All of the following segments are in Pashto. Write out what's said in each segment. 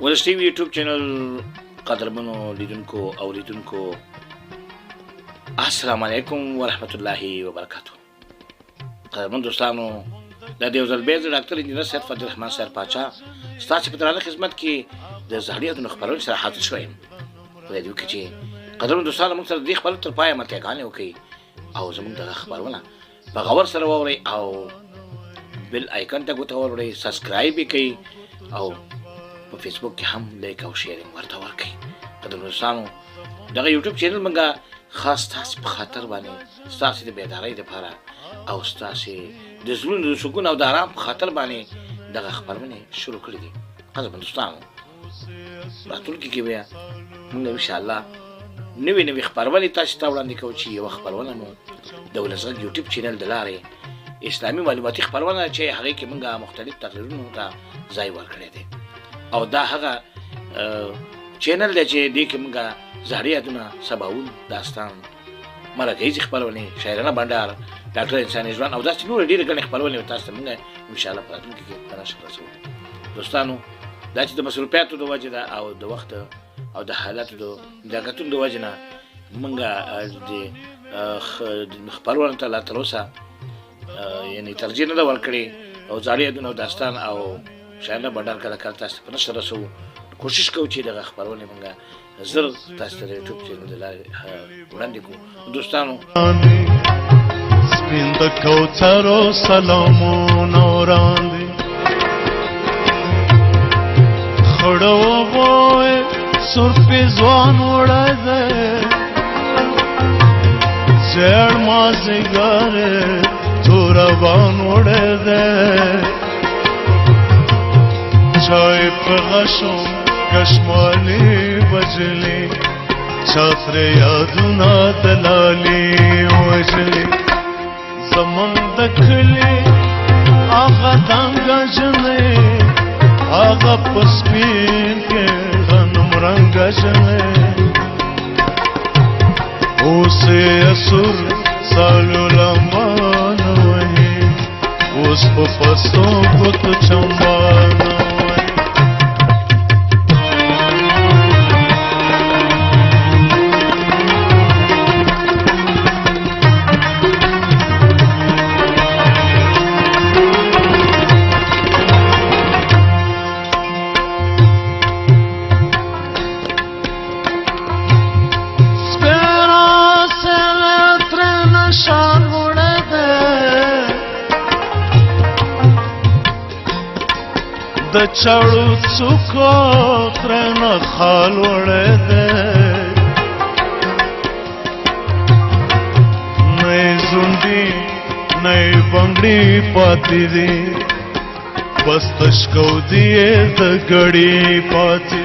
ولس ټي وي یوټیوب چینل قدرمنو لیدونکو اوریدونکو السلام علیکم ورحمت الله وبرکاتہ. قدرمن دوستانو د دیو زلبیز ډاکټر انجینر سید فضل الرحمن سر پاچا ستاسو په درانه خدمت کې د زهرياتو خبرونو سره حاضر شوم. په دې کې چې قدرمن دوستانو موږ سره د خپل تر پای متګانې وکي او زموږ د خبرونه په غور سره ووري او بل آیکن ته غوټوري سبسکرایب وکي او په فیسبوک کې هم لایک او شیرینګ ورته ورکړئ. قدرمن دوستانو دغه یوټیوب چینل موږ خاص تاسو په خاطر باندې تاسو د بیدارۍ لپاره او تاسو د زړونو د سکون او د آرام په خاطر باندې دغه خبرونه شروع کړې دي. قدرمن دوستانو راتلونکي کې بیا موږ ان شاء الله نوې خبرونه تاسو ته وړاندې کوو چې یو خبرونه مو د ولسغږ یوټیوب چینل د لارې اسلامي معلوماتي خبرونه چې هغه کې موږ مختلف تقریرونو ته ځای ورکړی دی او دا هغه چینل دی چې دې کې موږ زهرياتونه سباول داستان مرکزي خبرونه شاعرانه بندر ډاکټر انساني ژوند او داسې نور ډېرې ګڼې خبرونه تاسو ته موږ ان شاء الله په راتلونکي کې تراشل رسو. دوستانو دا چې د مصروفیاتو د وجې ده او د وخت او د حالاتو د دقتونو د وجې نه موږ د خبرونو ته لا تر اوسه یعنی ترجیح نه ده ورکړې او زهرياتونه او داستان او شاعرانه بندر کله کله تاسو ته په نشر رسو. کوشش کوو چې دغه خبرونه موږ زر تاسو ته یوټیوب چینل د لارې وړاندې کوو. دوستانو سپین د کوثرو سلامونه وړاندې خړو وای سر په ځوان وړاندې زړ مازیګر توربان وړاندې چای په غشو کشمالی بجلی چاتر یادونا دلالی وجلی زمان دکلی آغا دانگا جنے آغا پسپین کے غنم رنگا جنے اوسے اسر سالو لمان وہی اوس پا پسو کت چمبان د چړو څوکو ترنه خال وړه ده نه زوندي نه بنگړي پاتې دي بس تشکو دی د غړي پاتې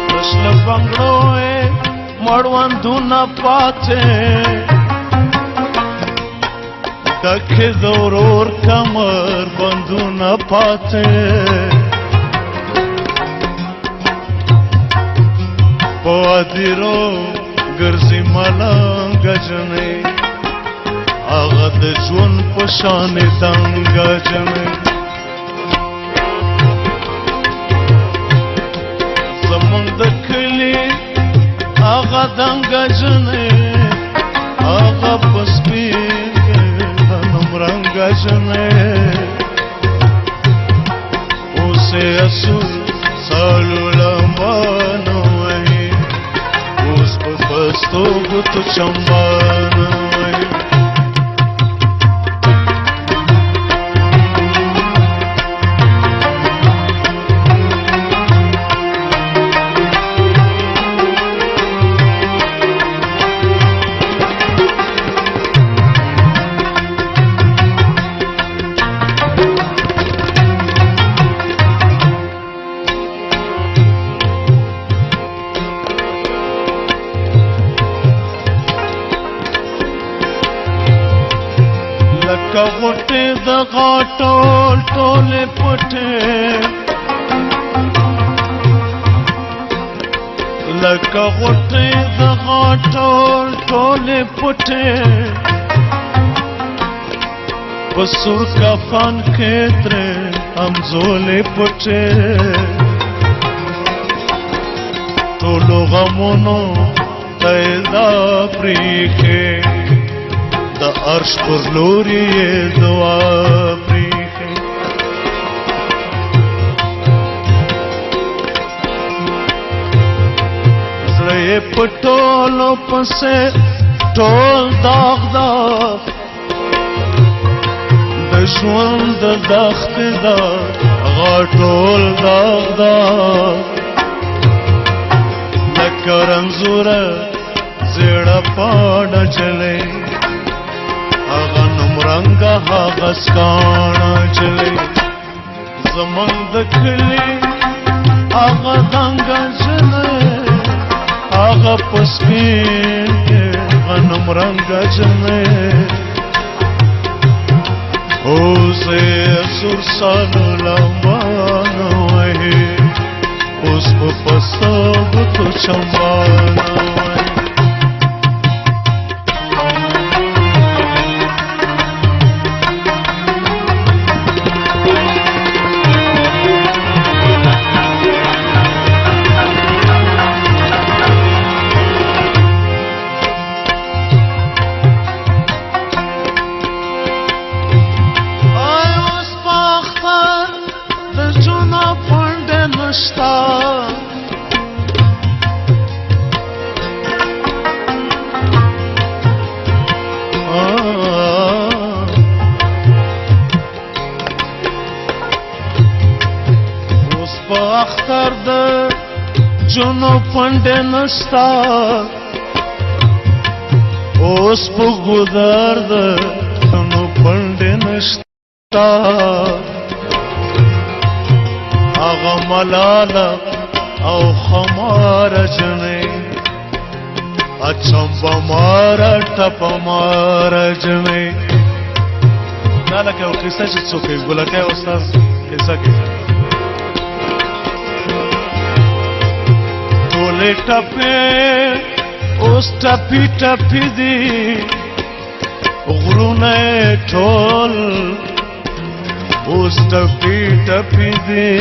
تشل بنگړو مړوان دونه پاتې دکھ دورور کمر بندو نہ پاتے پادیرو گرزی ملنگ جنے آغد جون پشان دنگ جنے زمان دکلی آغا دنگ جنے آغا پسپی رنگا جنے اسے اسر سالو لمان وہی اس پا پستو گت چمبان وہی غوټه د غاټول ټوله پټه لکه غوټه د غاټول ټوله پټه پسور کفن کې ترې همزولې پټې ټولو غمونو ته یې دا پرېښې د عرش پر لوري یې دعا پرېښې زړه یې په ټولو پسې ټول داغ داغ د ژوند د دښتې دا هغه ټول داغ داغ لکه رنځوره زیړه پاڼه جلۍ هغه نومرنګه هغه سکاڼه جلۍ زمونږ د کلي هغه دنګه جلۍ هغه په سپین کې هغه نومرنګه جلۍ اوس یې سور سالو لمبانه وهي اوس په پسته ګوتو چمبانه وهي اختر د جنو پنډه نستا اوس په ګودر د جنو پنډه نستا هغه ملاله او خمار جنې اچم بمار ټپ مار جنې دا لکه یو قصه چې څوک یې ګلکه استاد قصه کوي ټولې ټپې اوس ټپي ټپي دي غرونه ټول اوس ټپي ټپي دي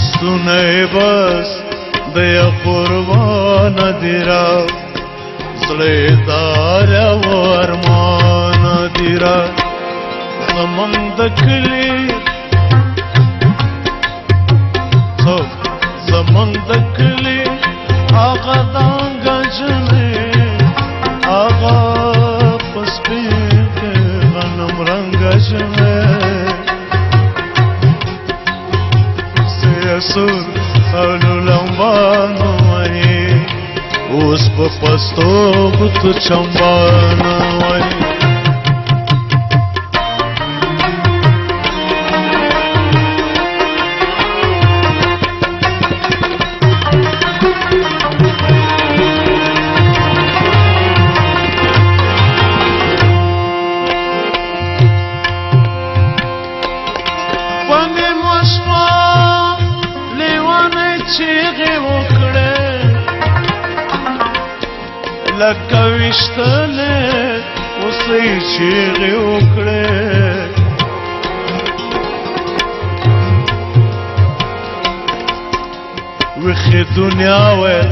ستونه بس د قربان دي را زړه دار او ارمان دي را زمونږ د کلي زمونږ د کلي هغه دنګه جلۍ هغه په سپین کې غنمرنګه جلۍ سور سالو لمبانه وهي اوس په پستو ګوتو چمبانه وهي لکه ویشتلې اوسې چیغې وکړې ویښې دنیا ویل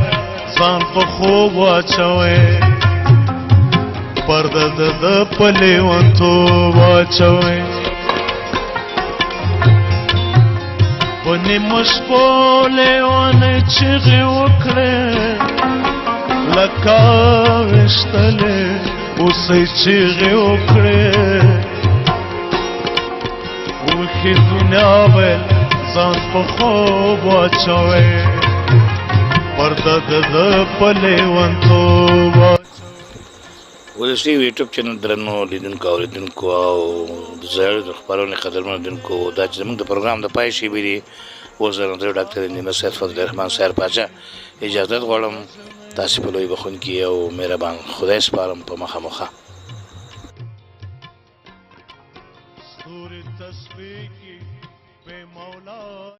ځان په خوب واچوئ پرده د ده په لیونتوب واچوئ په نیمو شپو لیونۍ چیغې وکړې لکه ویشتلې اوسې چیغې وکړې ویښې دنیا ویل ځان په خوب واچوئ پرده د ده په لیونتوب ولسي یوټیوب چینل درنو لیدونکو اورېدونکو او زړو د خپرونې قدرمنو لیدونکو دا چې زموږ د پروګرام د پای شیبې دي اوس د نظر ډاکټر انجینر سید فضل الرحمن سیر پاچا اجازت غواړم تاسې په لوی بخښونکي او مهربان خدای سپارم په مخه